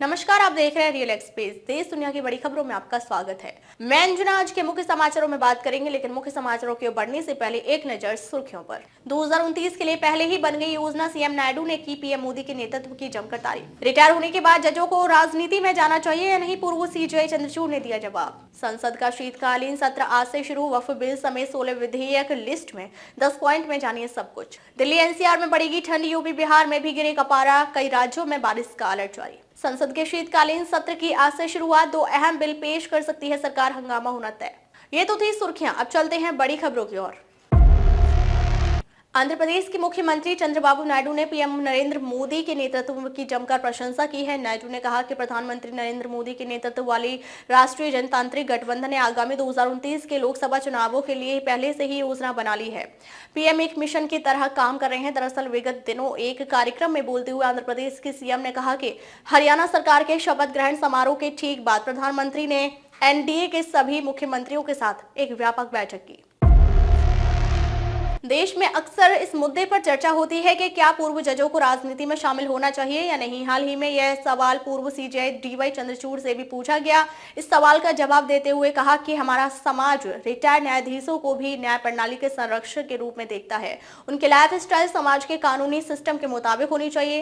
नमस्कार, आप देख रहे हैं रियल एक्सप्रेस। देश दुनिया की बड़ी खबरों में आपका स्वागत है। मैं अंजुना आज के मुख्य समाचारों में बात करेंगे, लेकिन मुख्य समाचारों की ओर बढ़ने से पहले एक नजर सुर्खियों पर। 2029 के लिए पहले ही बन गई योजना, सीएम नायडू ने की पीएम मोदी के नेतृत्व की जमकर तारीफ। रिटायर होने के बाद जजों को राजनीति में जाना चाहिए या नहीं, पूर्व सीजेआई चंद्रचूड़ ने दिया जवाब। संसद का शीतकालीन सत्र आज से शुरू। वक्फ बिल समेत 16 विधेयक लिस्ट में, 10 पॉइंट में जानिए सब कुछ। दिल्ली एनसीआर में बढ़ेगी ठंड, यूपी बिहार में भी गिरेगा पारा, कई राज्यों में बारिश का अलर्ट जारी। संसद के शीतकालीन सत्र की आज से शुरुआत, 2 अहम बिल पेश कर सकती है सरकार, हंगामा होना तय। ये तो थी सुर्खियां, अब चलते हैं बड़ी खबरों की ओर। आंध्र प्रदेश के मुख्यमंत्री चंद्रबाबू नायडू ने पीएम नरेंद्र मोदी के नेतृत्व की जमकर प्रशंसा की है। नायडू ने कहा कि प्रधानमंत्री नरेंद्र मोदी के नेतृत्व वाली राष्ट्रीय जनतांत्रिक गठबंधन ने आगामी 2029 के लोकसभा चुनावों के लिए पहले से ही योजना बना ली है। पीएम एक मिशन की तरह काम कर रहे हैं। दरअसल विगत दिनों एक कार्यक्रम में बोलते हुए आंध्र प्रदेश के सीएम ने कहा कि हरियाणा सरकार के शपथ ग्रहण समारोह के ठीक बाद प्रधानमंत्री ने एनडीए के सभी मुख्यमंत्रियों के साथ एक व्यापक बैठक की। देश में अक्सर इस मुद्दे पर चर्चा होती है कि क्या पूर्व जजों को राजनीति में शामिल होना चाहिए या नहीं। हाल ही में यह सवाल पूर्व सीजेआई डीवाई चंद्रचूड़ से भी पूछा गया। इस सवाल का जवाब देते हुए कहा कि हमारा समाज रिटायर्ड न्यायाधीशों को भी न्याय प्रणाली के संरक्षक के रूप में देखता है। उनके लाइफ स्टाइल समाज के कानूनी सिस्टम के मुताबिक होनी चाहिए।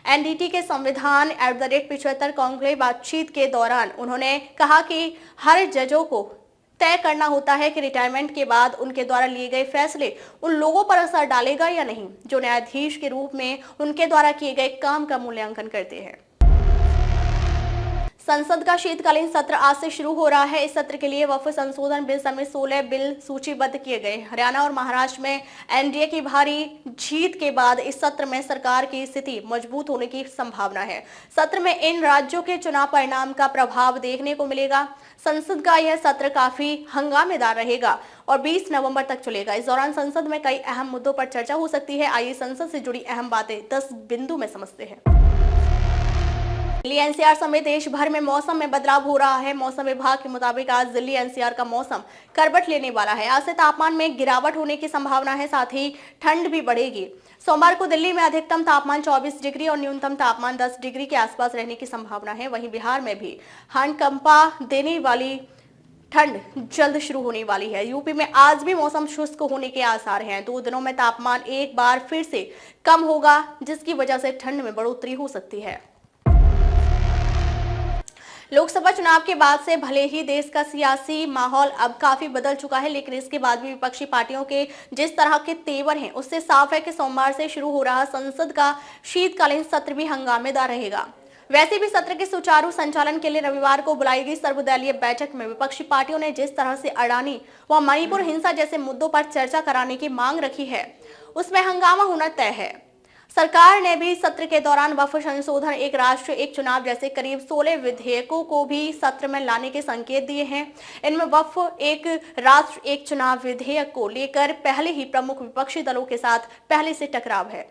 एनडीटी के संविधान @75 कांग्रेस बातचीत के दौरान उन्होंने कहा कि हर जजों को तय करना होता है कि रिटायरमेंट के बाद उनके द्वारा लिए गए फैसले उन लोगों पर असर डालेगा या नहीं जो न्यायाधीश के रूप में उनके द्वारा किए गए काम का मूल्यांकन करते हैं। संसद का शीतकालीन सत्र आज से शुरू हो रहा है। इस सत्र के लिए वक्फ संशोधन बिल समेत 16 बिल सूचीबद्ध किए गए। हरियाणा और महाराष्ट्र में एनडीए की भारी जीत के बाद इस सत्र में सरकार की स्थिति मजबूत होने की संभावना है। सत्र में इन राज्यों के चुनाव परिणाम का प्रभाव देखने को मिलेगा। संसद का यह सत्र काफी हंगामेदार रहेगा और 20 नवंबर तक चलेगा। इस दौरान संसद में कई अहम मुद्दों पर चर्चा हो सकती है। आइए संसद से जुड़ी अहम बातें 10 बिंदु में समझते हैं। दिल्ली एनसीआर समेत देश भर में मौसम में बदलाव हो रहा है। मौसम विभाग के मुताबिक आज दिल्ली एनसीआर का मौसम करवट लेने वाला है। आज से तापमान में गिरावट होने की संभावना है, साथ ही ठंड भी बढ़ेगी। सोमवार को दिल्ली में अधिकतम तापमान 24 डिग्री और न्यूनतम तापमान 10 डिग्री के आसपास रहने की संभावना है। वहीं बिहार में भी हड़कंपा देने वाली ठंड जल्द शुरू होने वाली है। यूपी में आज भी मौसम शुष्क होने के आसार हैं। 2 दिनों में तापमान एक बार फिर से कम होगा, जिसकी वजह से ठंड में बढ़ोतरी हो सकती है। लोकसभा चुनाव के बाद से भले ही देश का सियासी माहौल अब काफी बदल चुका है, लेकिन इसके बाद भी विपक्षी पार्टियों के जिस तरह के तेवर हैं, उससे साफ है कि सोमवार से शुरू हो रहा संसद का शीतकालीन सत्र भी हंगामेदार रहेगा। वैसे भी सत्र के सुचारू संचालन के लिए रविवार को बुलाई गई सर्वदलीय बैठक में विपक्षी पार्टियों ने जिस तरह से अडानी व मणिपुर हिंसा जैसे मुद्दों पर चर्चा कराने की मांग रखी है, उसमें हंगामा होना तय है। सरकार ने भी सत्र के दौरान वक्फ संशोधन, एक राष्ट्र एक चुनाव जैसे करीब 16 विधेयकों को भी सत्र में लाने के संकेत दिए हैं। इनमें वक्फ एक राष्ट्र एक चुनाव विधेयक को लेकर पहले ही प्रमुख विपक्षी दलों के साथ पहले से टकराव है।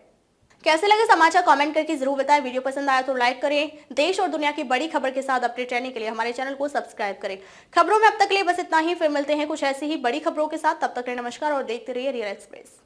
कैसे लगे समाचार कमेंट करके जरूर बताएं। वीडियो पसंद आया तो लाइक करें। देश और दुनिया की बड़ी खबर के साथ अपडेट रहने के लिए हमारे चैनल को सब्सक्राइब करें। खबरों में अब तक के लिए बस इतना ही, फिर मिलते हैं कुछ ऐसी ही बड़ी खबरों के साथ। तब तक के लिए नमस्कार और देखते रहिए रियल एक्सप्रेस।